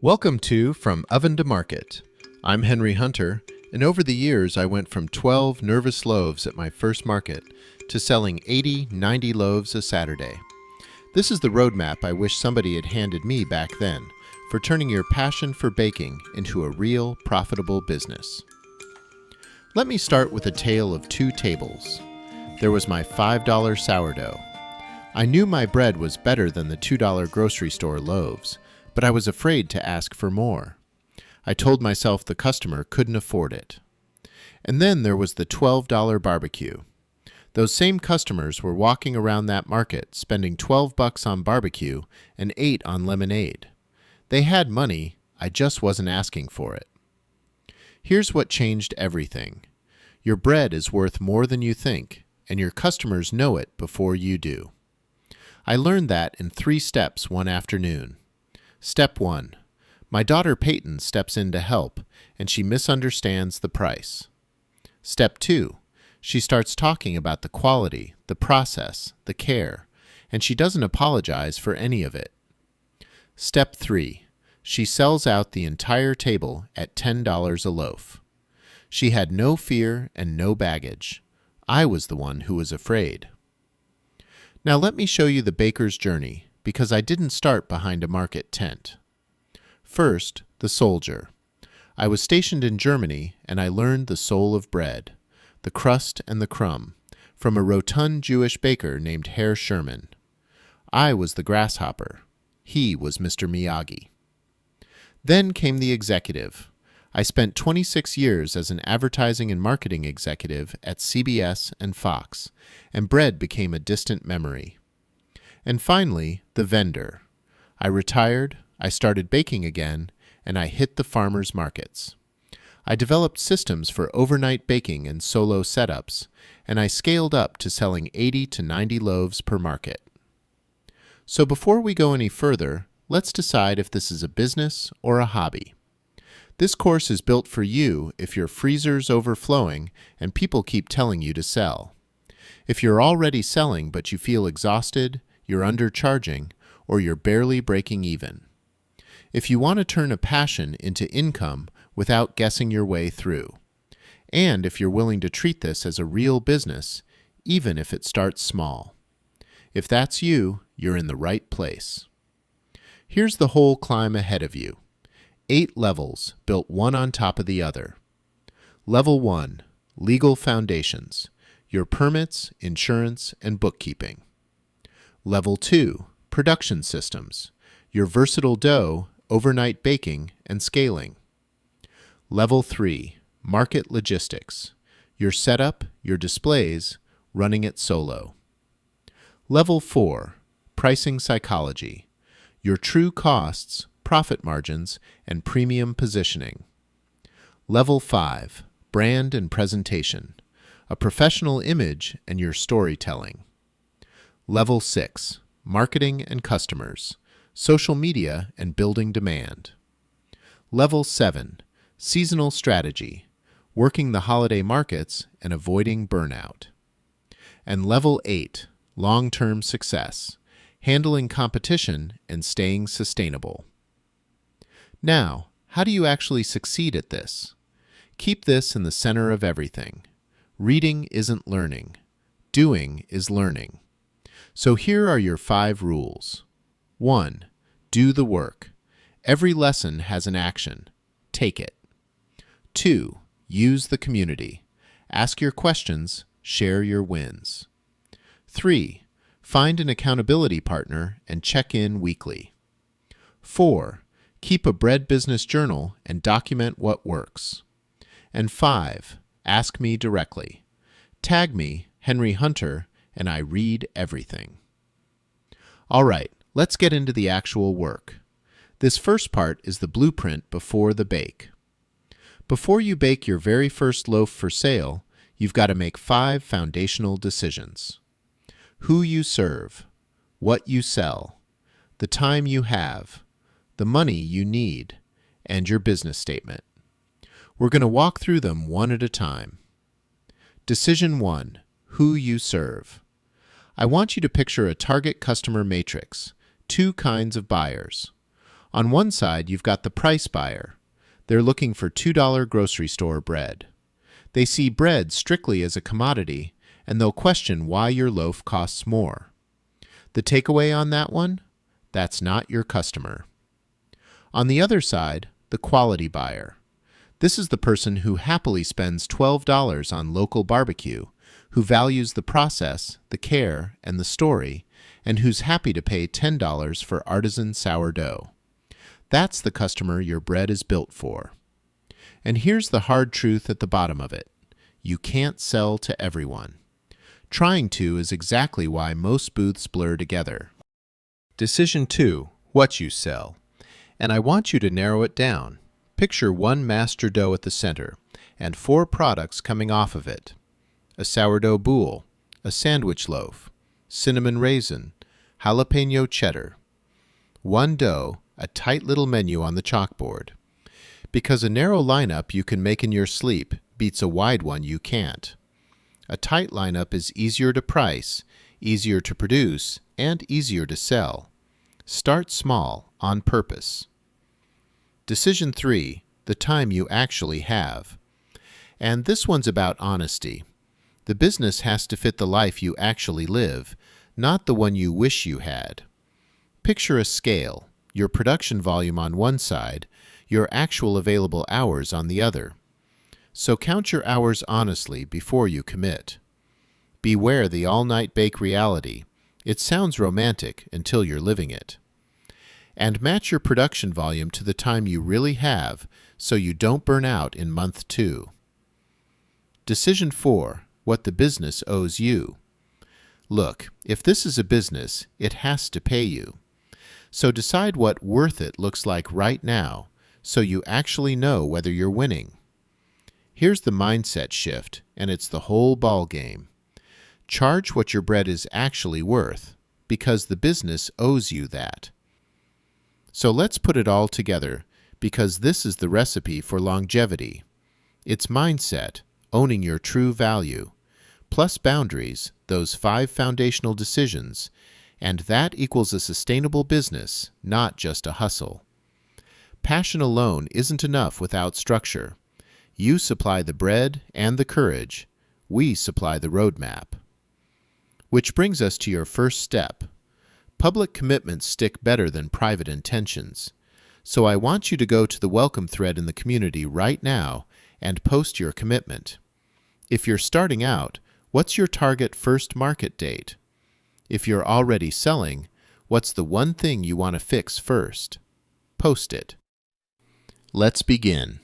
Welcome to From Oven to Market. I'm Henry Hunter, and over the years I went from 12 nervous loaves at my first market to selling 80, 90 loaves a Saturday. This is the roadmap I wish somebody had handed me back then for turning your passion for baking into a real, profitable business. Let me start with a tale of two tables. There was my $5 sourdough. I knew my bread was better than the $2 grocery store loaves, but I was afraid to ask for more. I told myself the customer couldn't afford it. And then there was the $12 barbecue. Those same customers were walking around that market spending $12 on barbecue and $8 on lemonade. They had money, I just wasn't asking for it. Here's what changed everything. Your bread is worth more than you think, and your customers know it before you do. I learned that in 3 steps one afternoon. Step 1. My daughter Peyton steps in to help, and she misunderstands the price. Step 2. She starts talking about the quality, the process, the care, and she doesn't apologize for any of it. Step 3. She sells out the entire table at $10 a loaf. She had no fear and no baggage. I was the one who was afraid. Now let me show you the baker's journey, because I didn't start behind a market tent. First, the soldier. I was stationed in Germany, and I learned the soul of bread, the crust and the crumb, from a rotund Jewish baker named Herr Sherman. I was the grasshopper. He was Mr. Miyagi. Then came the executive. I spent 26 years as an advertising and marketing executive at CBS and Fox, and bread became a distant memory. And finally, the vendor. I retired, I started baking again, and I hit the farmers' markets. I developed systems for overnight baking and solo setups, and I scaled up to selling 80 to 90 loaves per market. So before we go any further, let's decide if this is a business or a hobby. This course is built for you if your freezer's overflowing and people keep telling you to sell. If you're already selling but you feel exhausted, you're undercharging, or you're barely breaking even. If you want to turn a passion into income without guessing your way through. And if you're willing to treat this as a real business, even if it starts small. If that's you, you're in the right place. Here's the whole climb ahead of you. 8 levels built one on top of the other. Level 1, legal foundations, your permits, insurance, and bookkeeping. Level 2, production systems, your versatile dough, overnight baking, and scaling. Level 3, market logistics, your setup, your displays, running it solo. Level 4, pricing psychology, your true costs, profit margins, and premium positioning. Level 5, brand and presentation, a professional image and your storytelling. Level 6, marketing and customers, social media and building demand. Level 7, seasonal strategy, working the holiday markets and avoiding burnout. And Level 8, long-term success, handling competition and staying sustainable. Now, how do you actually succeed at this? Keep this in the center of everything. Reading isn't learning. Doing is learning. So here are your 5 rules. 1. Do the work. Every lesson has an action. Take it. 2. Use the community. Ask your questions. Share your wins. 3. Find an accountability partner and check in weekly. 4. Keep a bread business journal and document what works. And 5. Ask me directly. Tag me, Henry Hunter, and I read everything. All right, let's get into the actual work. This first part is the blueprint before the bake. Before you bake your very first loaf for sale, you've got to make 5 foundational decisions. Who you serve, what you sell, the time you have, the money you need, and your business statement. We're going to walk through them one at a time. Decision 1, who you serve. I want you to picture a target customer matrix, 2 kinds of buyers. On one side, you've got the price buyer. They're looking for $2 grocery store bread. They see bread strictly as a commodity, and they'll question why your loaf costs more. The takeaway on that one? That's not your customer. On the other side, the quality buyer. This is the person who happily spends $12 on local barbecue, who values the process, the care, and the story, and who's happy to pay $10 for artisan sourdough. That's the customer your bread is built for. And here's the hard truth at the bottom of it. You can't sell to everyone. Trying to is exactly why most booths blur together. Decision 2. What you sell. And I want you to narrow it down. Picture one master dough at the center, and 4 products coming off of it. A sourdough boule, a sandwich loaf, cinnamon raisin, jalapeno cheddar. One dough, a tight little menu on the chalkboard. Because a narrow lineup you can make in your sleep beats a wide one you can't. A tight lineup is easier to price, easier to produce, and easier to sell. Start small, on purpose. Decision 3. The time you actually have. And this one's about honesty. The business has to fit the life you actually live, not the one you wish you had. Picture a scale, your production volume on one side, your actual available hours on the other. So count your hours honestly before you commit. Beware the all-night bake reality. It sounds romantic until you're living it. And match your production volume to the time you really have so you don't burn out in month 2. Decision 4. What the business owes you. Look, if this is a business, it has to pay you. So decide what worth it looks like right now so you actually know whether you're winning. Here's the mindset shift, and it's the whole ball game. Charge what your bread is actually worth, because the business owes you that. So let's put it all together, because this is the recipe for longevity. It's mindset, owning your true value, plus boundaries, those 5 foundational decisions, and that equals a sustainable business, not just a hustle. Passion alone isn't enough without structure. You supply the bread and the courage. We supply the roadmap. Which brings us to your first step. Public commitments stick better than private intentions. So I want you to go to the welcome thread in the community right now and post your commitment. If you're starting out, what's your target first market date? If you're already selling, what's the one thing you want to fix first? Post it. Let's begin.